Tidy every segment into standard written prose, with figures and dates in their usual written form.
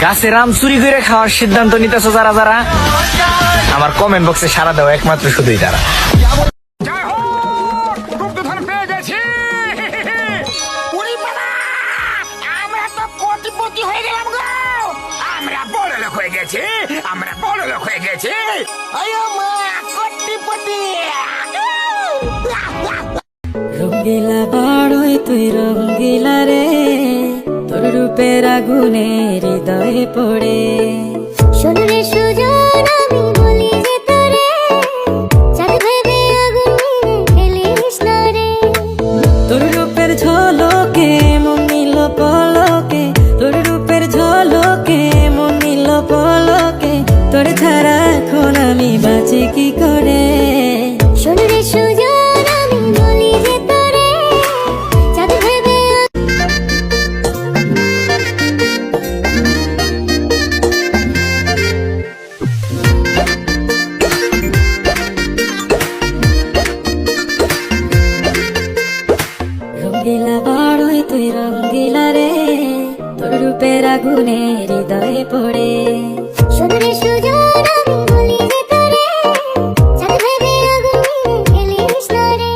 গাছের আম চুরি করে খাওয়ার সিদ্ধান্ত নিতেছো যারা যারা, আমার কমেন্ট বক্সে সাড়া দাও একমাত্র শুধুই তারা। আমরা বড় লোক হয়ে গেছি। রঙ্গিলা বাড়ই তুই রঙ্গিলা রে, তোর রূপের আগুনে হৃদয়ে পড়ে। শোনরে সুজন আমি বলি যে তোরে, চাঁদ ভেবে আগুন নিয়ে খেলিস না রে। তোর রূপের ঝলকে মন নিল পলকে, তোর রূপের ঝলকে মন নিল পলকে, তোর ছাড়া এখন আমি বাঁচি কি করে। শোনরে সুজন আমি বলি যে তোরে, চাঁদ ভেবে রঙ্গিলা বাড়ই তুই রঙ্গিলা রে, তোর রূপের আগুনে হৃদয়ে পড়ে। শোনরে সুজন আমি বলি যে তোরে, চাঁদ ভেবে আগুন নিয়ে খেলিস না রে।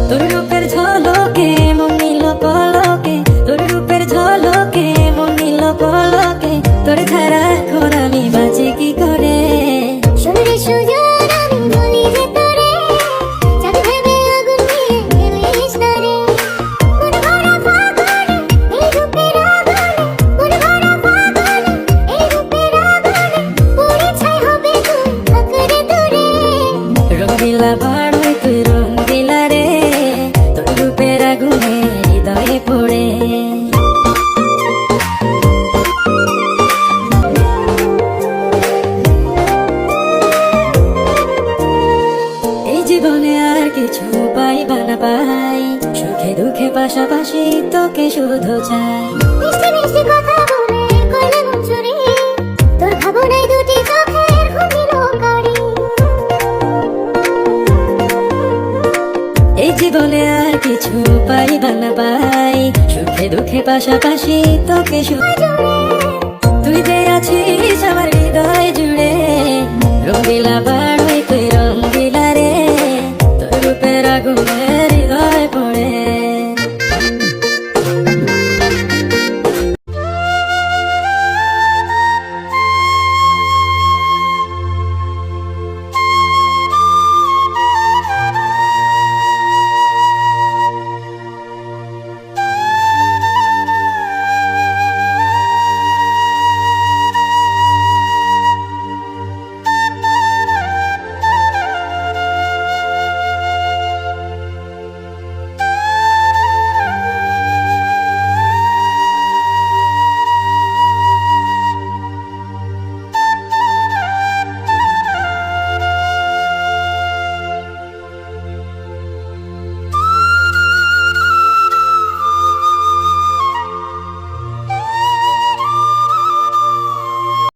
তোর রূপের ঝলকে মন নিল পলকে, তোর রূপের ঝলকে মন নিল পলকে, তোর ছাড়া এখন আমি বাঁচি কি করে। শোনরে সুজন আমি বলি যে তোরে, চাঁদ ভেবে আগুন নিয়ে খেলিস না রে। মন ভরা ফাগুনে এই রূপের আগুনে, মন ভরা ফাগুনে এই রূপের আগুনে, পুড়ে ছাই হবে তুই আকারে দূরে। রঙ্গিলা বাড়ই তুই রঙ্গিলা রে, তোর রূপের আগুনে হৃদয়ে পড়ে। এই জীবনে আর কিছু পাইবা না পাই, সুখে দুঃখে পাশাপাশি তোকে শুধু চাই। মিষ্টি মিষ্টি কথা বলে করলে মন চুরি, তোর ভাবনায় দুটি চোখের ঘুমিল কারি। এই জীবনে আর কিছু পাইবা না পাই, সুখে দুঃখে পাশাপাশি তোকে শুধু জোরে